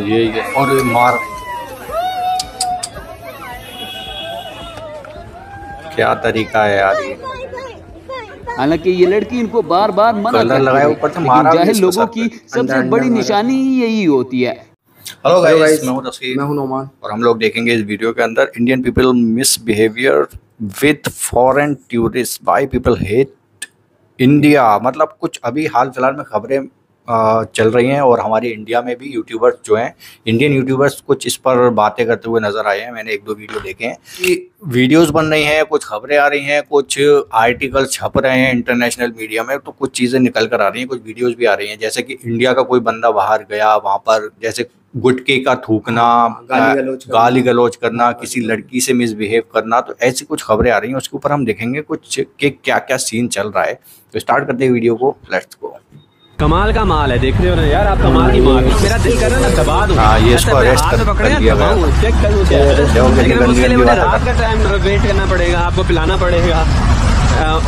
ये और मार, क्या तरीका है यार ये। हालांकि ये लड़की इनको बार बार मना करती है, लेकिन जाहिल लोगों की सबसे बड़ी निशानी यही होती है। हेलो गाइस, मैं हूं नोमान और हम लोग देखेंगे इस वीडियो के अंदर Indian people misbehaviour with foreign tourist, why people hate India. मतलब कुछ अभी हाल फिलहाल में खबरें चल रही हैं और हमारे इंडिया में भी यूट्यूबर्स जो हैं, इंडियन यूट्यूबर्स कुछ इस पर बातें करते हुए नजर आए हैं। मैंने एक दो वीडियो देखे हैं कि वीडियोस बन रही हैं, कुछ खबरें आ रही हैं, कुछ आर्टिकल छप रहे हैं इंटरनेशनल मीडिया में, तो कुछ चीज़ें निकल कर आ रही हैं, कुछ वीडियोस भी आ रही हैं। जैसे कि इंडिया का कोई बंदा बाहर गया, वहाँ पर जैसे गुटके का थूकना, गाली गलौज करना, किसी लड़की से मिसबिहेव करना, तो ऐसी कुछ खबरें आ रही हैं। उसके ऊपर हम देखेंगे कुछ कि क्या क्या सीन चल रहा है। तो स्टार्ट करते हैं वीडियो को, लेट्स गो। कमाल का माल है, देख रहे हो ना यार आप, कमाल की माल। मेरा दिल कर रहा है ना दबा दूं। हाँ, ये इसको अरेस्ट कर दिया गया। चेक करूं क्या है, लेकिन उसके लिए मुझे रात का टाइम वेट करना पड़ेगा, आपको पिलाना पड़ेगा,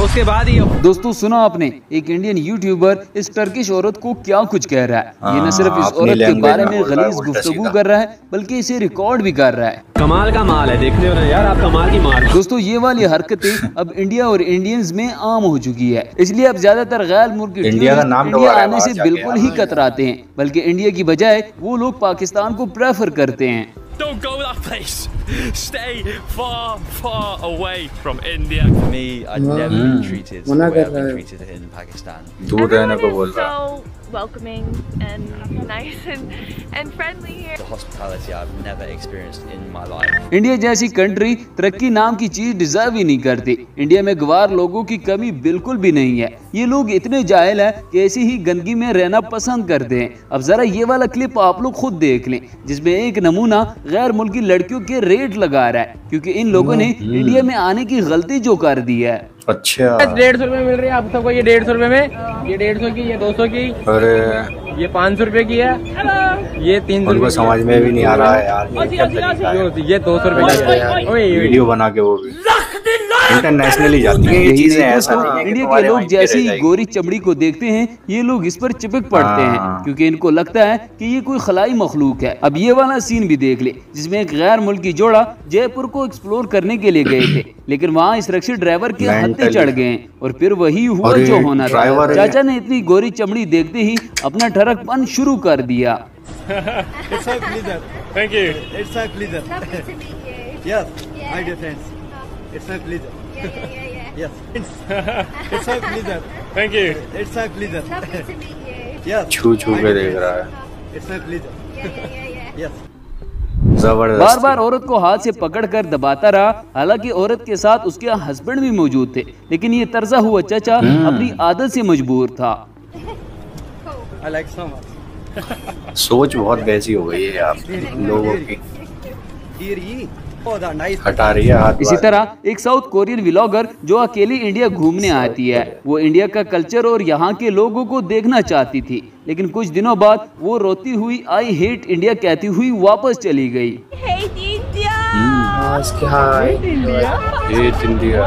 उसके बाद ही। दोस्तों सुना आपने, एक इंडियन यूट्यूबर इस टर्किश औरत को क्या कुछ कह रहा है। ये न सिर्फ इस औरत के बारे में गलीज गुफ्तगू कर रहा है, बल्कि इसे रिकॉर्ड भी कर रहा है। कमाल का माल है, देख रहे हो ना यार आप, कमाल की माल। दोस्तों ये वाली हरकतें अब इंडिया और इंडियंस में आम हो चुकी है, इसलिए अब ज्यादातर गैर मुल्की इंडिया का नाम इंडिया आने से बिल्कुल ही कतराते हैं, बल्कि इंडिया की बजाय वो लोग पाकिस्तान को प्रेफर करते हैं। Don't go that place. Stay far, far away from India. For me, I'd never been treated the way I've been treated in Pakistan. दूर रहने को बोल रहा। So welcoming and nice and friendly here. The hospitality I've never experienced in my life. India जैसी country तरक्की नाम की चीज डिजर्व ही नहीं करती। इंडिया में गवार लोगों की कमी बिल्कुल भी नहीं है। ये लोग इतने जाहिल हैं कि ऐसी ही गंदगी में रहना पसंद करते हैं। अब जरा ये वाला क्लिप आप लोग खुद देख लें, जिसमें एक नमूना गैर मुल्की लड़कियों के रेट लगा रहा है, क्योंकि इन लोगों ने इंडिया में आने की गलती जो कर दी है। अच्छा, 150 रुपए मिल रही है आप सबको। ये 150 रुपए में, ये 150 की, ये 200 की, अरे ये 500 रुपए की है, ये 300 उनको समझ में भी नहीं आ रहा है यार, ये 200 रुपए की है। वीडियो बना के वो भी इंटरनेशनली जाती है ये चीजें। ऐसा नहीं है इंडिया के लोग जैसे ही गोरी चमड़ी को देखते हैं, ये लोग इस पर चिपक पड़ते हैं, क्योंकि इनको लगता है कि ये कोई खलाई मखलूक है। अब ये वाला सीन भी देख ले, जिसमें एक गैर मुल्की जोड़ा जयपुर को एक्सप्लोर करने के लिए गए थे, लेकिन वहाँ इस रक्शा ड्राइवर के हत्थे चढ़ गए और फिर वही हुआ जो होना था। चाचा ने इतनी गोरी चमड़ी देखते ही अपना ठरकपन शुरू कर दिया। It's my pleasure. Thank you. It's my pleasure. Lovely to meet you. Yes, my dear friends. It's my pleasure. Yeah. Yes. It's my pleasure. Thank you. It's my pleasure. Lovely to meet you. Yes. छू छू के देख रहा है। It's my pleasure. Yeah. Yes. जबरदस्त। बार बार औरत को हाथ से पकड़कर दबाता रहा। हालांकि औरत के साथ उसके हस्बैंड भी मौजूद थे, लेकिन ये तरसा हुआ चाचा अपनी आदत से मजबूर था। I like so much. सोच बहुत वैसी हो गई है यार लोगों की, Dear ye. Oh, the nice. हटा रही है हाथ। इसी तरह एक साउथ कोरियन व्लॉगर जो अकेली इंडिया घूमने आती है, वो इंडिया का कल्चर और यहाँ के लोगों को देखना चाहती थी, लेकिन कुछ दिनों बाद वो रोती हुई आई हेट इंडिया कहती हुई वापस चली गई। Hate India. Hate India.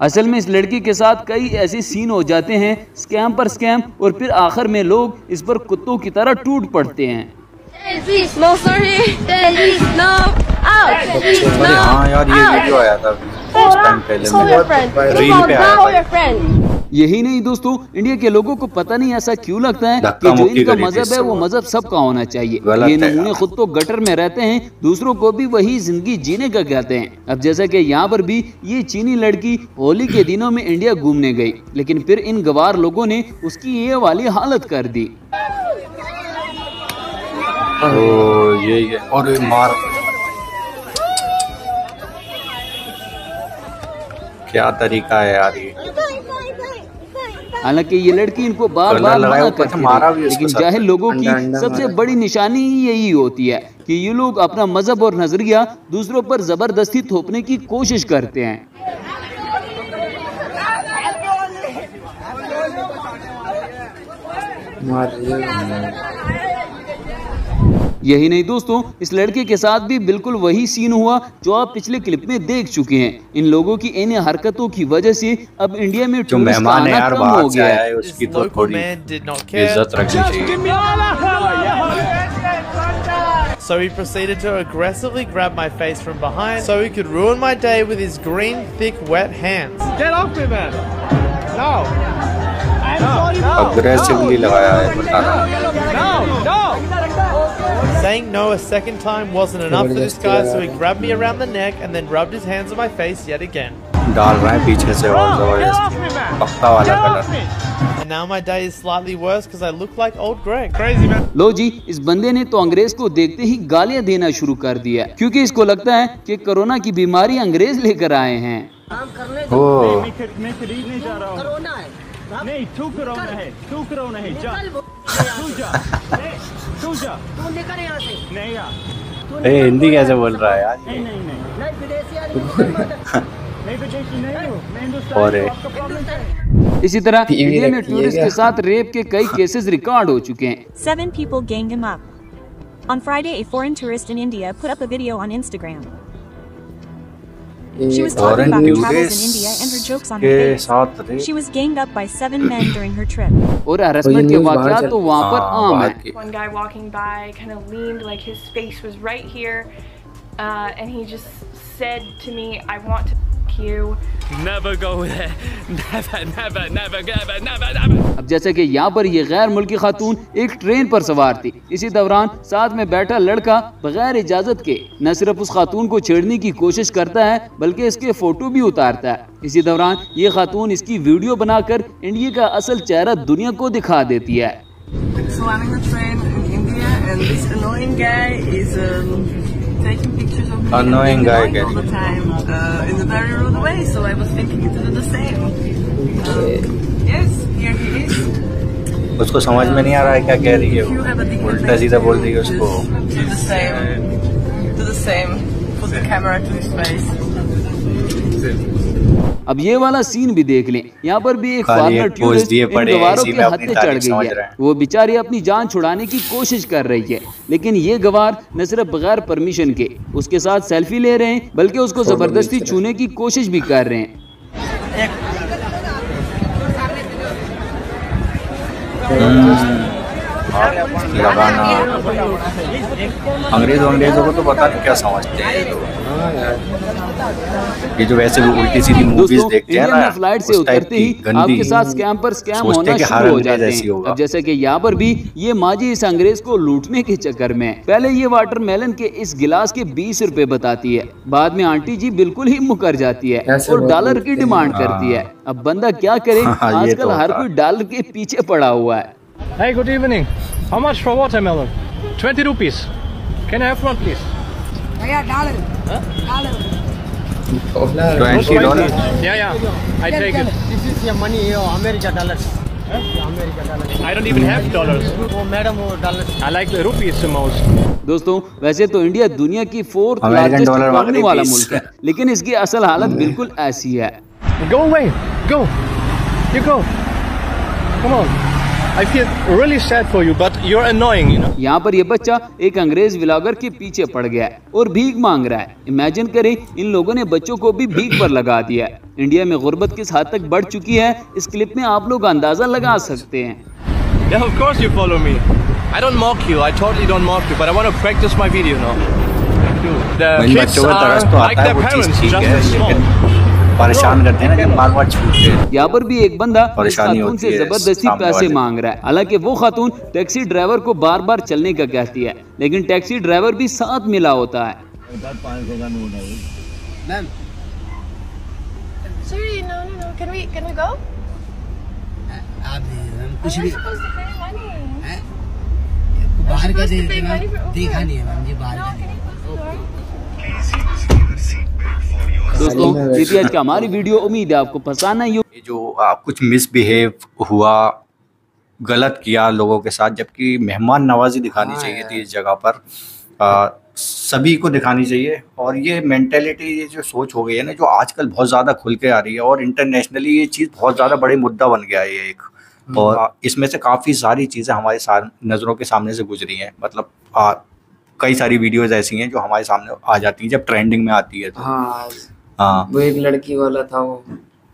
असल में इस लड़की के साथ कई ऐसे सीन हो जाते हैं, स्कैम पर स्कैम, और फिर आखिर में लोग इस पर कुत्तों की तरह टूट पड़ते हैं। No sorry. No. Out. अरे हाँ यार, ये वीडियो आया था कुछ टाइम पहले, रील पे आया था। यही नहीं दोस्तों, इंडिया के लोगों को पता नहीं ऐसा क्यों लगता है कि जो इनका मजहब है वो मजहब सबका होना चाहिए। ये नमूने खुद तो गटर में रहते हैं, दूसरों को भी वही जिंदगी जीने का कहते हैं। अब जैसा कि यहाँ पर भी ये चीनी लड़की होली के दिनों में इंडिया घूमने गई, लेकिन फिर इन गवार लोगों ने उसकी ये वाली हालत कर दी। ये और मार, क्या तरीका है यार ये। हालांकि ये लड़की इनको बार बार मना करती है, लेकिन जाहिल लोगों की सबसे बड़ी निशानी यही होती है कि ये लोग अपना मजहब और नजरिया दूसरों पर जबरदस्ती थोपने की कोशिश करते हैं। यही नहीं दोस्तों, इस लड़के के साथ भी बिल्कुल वही सीन हुआ जो आप पिछले क्लिप में देख चुके हैं। इन लोगों की इन हरकतों की वजह से अब इंडिया में जो मेहमान है यार बाहर से आया है, उसकी तो थोड़ी इज्जत रखनी चाहिए। so he proceeded to aggressively grab my face from behind so he could ruin my day with his green, thick, wet hands. Get off me, man! No! I'm sorry, no! Aggressively लगाया है बताना. No! Saying no a second time wasn't enough for this guy, so he grabbed me around the neck and then rubbed his hands on my face yet again. डाल रहा है पीछे से और जबरदस्त पक्का वाला colour. And now my day is slightly worse because I look like old Greg. Crazy man. लो जी, इस बंदे ने तो अंग्रेज को देखते ही गालियां देना शुरू कर दिया क्योंकि इसको लगता है कि कोरोना की बीमारी अंग्रेज लेकर आए हैं. हिंदी कैसे बोल रहा है यार? और इसी तरह इंडिया में टूरिस्ट के साथ रेप के कई केसेस रिकॉर्ड हो चुके हैं. 7 people ganged him up. On Friday, a foreign tourist in India put up a video on Instagram. She was talking about her travels in India and her jokes on her face. She was ganged up by 7 men during her trip. और harassment के वाक़यात तो वहाँ पर आम है. One guy walking by kind of leaned like his face was right here, and he just said to me, "I want to f you." Never go there. Never. अब जैसे कि यहाँ पर ये गैर मुल्की खातून एक ट्रेन पर सवार थी. इसी दौरान साथ में बैठा लड़का बगैर इजाजत के न सिर्फ उस खातून को छेड़ने की कोशिश करता है बल्कि इसके फोटो भी उतारता है. इसी दौरान ये खातून इसकी वीडियो बनाकर इंडिया का असल चेहरा दुनिया को दिखा देती है. Taking pictures of me Annoying guy all the time in a very rude way, so I was thinking to do the same. Yes, here he is. उसको समझ में नहीं आ रहा है क्या कह रही है वो. उल्टा सीधा बोल रही है उसको. Do the same. Put the camera to his face. अब ये वाला सीन भी देख लें. यहाँ पर भी एक फॉरेनर टूरिस्ट इन गवारों के हत्थे चढ़ गई है. वो बेचारी अपनी जान छुड़ाने की कोशिश कर रही है, लेकिन ये गवार न सिर्फ बगैर परमिशन के उसके साथ सेल्फी ले रहे हैं बल्कि उसको जबरदस्ती छूने की कोशिश भी कर रहे हैं. लगाना अंग्रेजों को तो पता नहीं क्या समझते हैं ये जो वैसे उल्टी सीधी मूवीज देखते हैं ना, फ्लाइट से उतरते ही आपके साथ स्कैम होना शुरू हो जाते हैं. अब जैसे कि यहाँ पर भी ये माजी इस अंग्रेज को लूटने के चक्कर में पहले ये वाटरमेलन के इस गिलास के 20 रुपए बताती है, बाद में आंटी जी बिल्कुल ही मुकर जाती है और डॉलर की डिमांड करती है. अब बंदा क्या करे, आजकल हर कोई डॉलर के पीछे पड़ा हुआ है. Hey, good evening. How much for watermelon? 20 rupees. Can I have one, please? Yeah, $1. Huh? $20. Yeah. I take it. This is your money, your American dollars. American dollars. I don't even have dollars. Oh, madam, dollars. I like the rupees the most. दोस्तों, वैसे तो India दुनिया की 4th largest economy वाला मुल्क है, लेकिन इसकी असल हालत बिल्कुल ऐसी है. Go away. Go. You go. Come on. I feel really sad for you, but you're annoying, you know. यहाँ पर ये बच्चा एक अंग्रेज व्लॉगर के पीछे पड़ गया है और भीख मांग रहा है. इमेजिन करें, इन लोगों ने बच्चों को भी भीख पर लगा दिया है. इंडिया में गुर्बत किस हद तक बढ़ चुकी है, इस क्लिप में आप लोग अंदाजा लगा सकते हैं. Yeah, of course you follow me. I don't mock you. I totally don't mock you, but I want to practice my video now. The kids are like their parents, just as small. परेशान करते हैं ना कि बार-बार छूटते हैं. यहाँ पर भी एक बंदा इस खातून से जबरदस्ती पैसे मांग रहा है. हालांकि वो खातून टैक्सी ड्राइवर को बार-बार चलने का कहती है, लेकिन टैक्सी ड्राइवर भी साथ मिला होता है. Sorry, no. Can we go? कुछ भी बाहर का देखा नहीं है मैम, ये बाहर का. दोस्तों, ये थी आज का हमारी वीडियो. उम्मीद है आपको पसंद आई. ये जो कुछ मिसबिहेव हुआ, गलत किया लोगों के साथ, जबकि मेहमान नवाजी दिखानी चाहिए थी इस जगह पर. सभी को दिखानी चाहिए. और ये मेंटेलिटी, ये जो सोच हो गई है ना, जो आजकल बहुत ज़्यादा खुल के आ रही है और इंटरनेशनली ये चीज़ बहुत ज़्यादा बड़ी मुद्दा बन गया है ये एक. और इसमें से काफ़ी सारी चीज़ें हमारे नज़रों के सामने से गुजरी हैं. मतलब कई सारी वीडियोज़ ऐसी हैं जो हमारे सामने आ जाती हैं जब ट्रेंडिंग में आती है. हाँ, वो एक लड़की वाला था, वो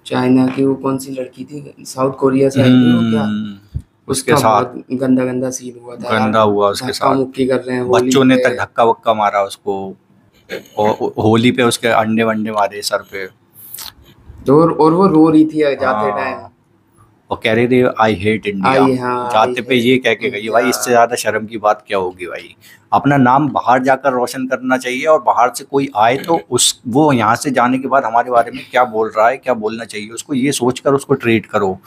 चाइना की, वो कौन सी लड़की थी, साउथ कोरिया से आई थी वो, क्या उसके साथ गंदा गंदा सीन हुआ था, गंदा हुआ उसके साथ, मुक्की कर रहे हैं, बच्चों ने तक धक्का वक्का मारा उसको, और होली पे उसके अंडे वंडे मारे सर पे, और वो रो रही थी जाते टाइम, और कह रही थी आई हेट इंडिया, जाते पे ये कह के गई। भाई इससे ज्यादा शर्म की बात क्या होगी भाई। अपना नाम बाहर जाकर रोशन करना चाहिए, और बाहर से कोई आए तो वो यहाँ से जाने के बाद हमारे बारे में क्या बोल रहा है, क्या बोलना चाहिए उसको, ये सोचकर उसको ट्रीट करो,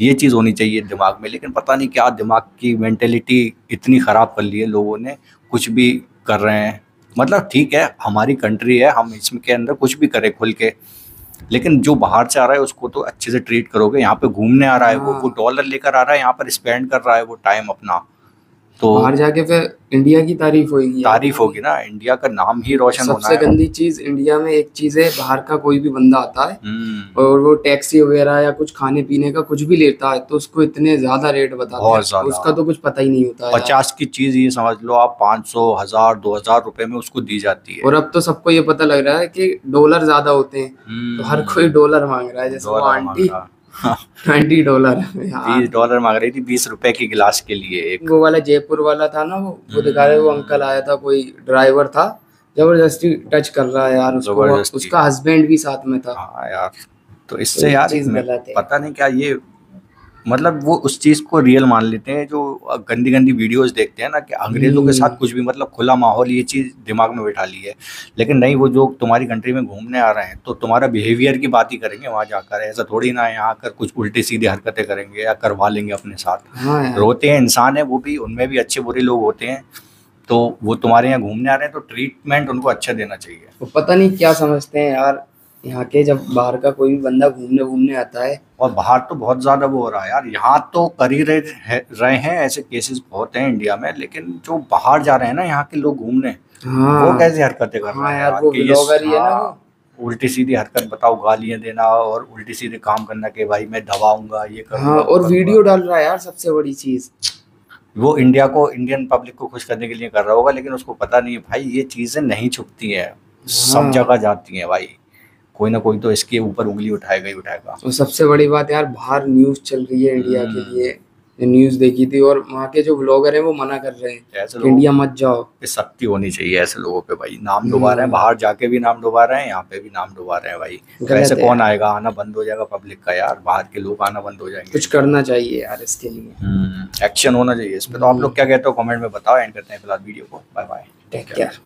ये चीज़ होनी चाहिए दिमाग में। लेकिन पता नहीं क्या दिमाग की मेंटेलिटी इतनी ख़राब कर ली है लोगों ने, कुछ भी कर रहे हैं। मतलब ठीक है हमारी कंट्री है, हम इसके अंदर कुछ भी करें खुल के, लेकिन जो बाहर से आ रहा है उसको तो अच्छे से ट्रीट करोगे। यहाँ पे घूमने आ रहा है वो डॉलर लेकर आ रहा है, यहाँ पर स्पेंड कर रहा है वो टाइम अपना, तो बाहर जाके फिर इंडिया की तारीफ होगी ना, इंडिया का नाम ही रोशन होना है। सबसे गंदी चीज इंडिया में एक चीज है, बाहर का कोई भी बंदा आता है और वो टैक्सी वगैरह या कुछ खाने पीने का कुछ भी लेता है तो उसको इतने ज्यादा रेट बताते हैं, उसका तो कुछ पता ही नहीं होता है। 50 की चीज ये समझ लो आप 500, 1000, 2000 रुपए में उसको दी जाती है। और अब तो सबको ये पता लग रहा है कि डॉलर ज्यादा होते हैं, तो हर कोई डॉलर मांग रहा है। जैसे वो आंटी $20 $20 मांग रही थी 20 रुपए की गिलास के लिए। एक वो वाला जयपुर वाला था ना, वो दिखा रहे, वो अंकल आया था, कोई ड्राइवर था, जबरदस्ती टच कर रहा है यार उसको, उसका हस्बैंड भी साथ में था। हाँ यार, तो इससे यार पता नहीं क्या ये, मतलब वो उस चीज को रियल मान लेते हैं जो गंदी गंदी वीडियोस देखते हैं ना, कि अंग्रेजों के साथ कुछ भी, मतलब खुला माहौल, ये चीज दिमाग में बैठा ली है। लेकिन नहीं, वो जो तुम्हारी कंट्री में घूमने आ रहे हैं तो तुम्हारा बिहेवियर की बात ही करेंगे वहाँ जाकर, ऐसा थोड़ी ना है यहाँ आकर कुछ उल्टी सीधी हरकतें करेंगे या करवा लेंगे अपने साथ। रोते हैं, इंसान है वो भी, उनमें भी अच्छे बुरे लोग होते हैं, तो वो तुम्हारे यहाँ घूमने आ रहे हैं तो ट्रीटमेंट उनको अच्छा देना चाहिए। वो पता नहीं क्या समझते हैं यार यहाँ के, जब बाहर का कोई भी बंदा घूमने आता है। और बाहर तो बहुत ज्यादा वो हो रहा है यार, यहाँ तो कर ही रहे हैं ऐसे केसेस बहुत हैं इंडिया में, लेकिन जो बाहर जा रहे हैं ना यहाँ के लोग घूमने, वो कैसी हरकतें कर रहे हैं यार, वो ब्लॉगर ही है ना, उल्टी सीधी हरकत, बताओ, गालियां देना और उल्टी सीधे काम करना कि भाई मैं दबाऊंगा, ये करूंगा। और वीडियो डाल रहा है यार, सबसे बड़ी चीज वो इंडियन पब्लिक को खुश करने के लिए कर रहा होगा, लेकिन उसको पता नहीं है भाई ये चीजें नहीं छुपती है, सब जगह जाती है भाई, कोई ना कोई तो इसके ऊपर उंगली उठाएगा ही उठाएगा। और सबसे बड़ी बात यार, बाहर न्यूज चल रही है इंडिया के लिए, न्यूज देखी थी, और वहाँ के जो ब्लॉगर हैं वो मना कर रहे हैं कि इंडिया मत जाओ। सख्ती होनी चाहिए ऐसे लोगों पे भाई, नाम डुबा रहे हैं, बाहर जाके भी नाम डुबा रहे हैं, यहाँ पे भी नाम डुबा रहे हैं भाई। ऐसे कौन आएगा, आना बंद हो जाएगा पब्लिक का यार, बाहर के लोग आना बंद हो जाएंगे। कुछ करना चाहिए यार इसके लिए, एक्शन होना चाहिए इस पे। तो आप लोग क्या कहते हो कमेंट में बताओ। एंड करते हैं फिलहाल वीडियो को, बाय बाय, टेक केयर।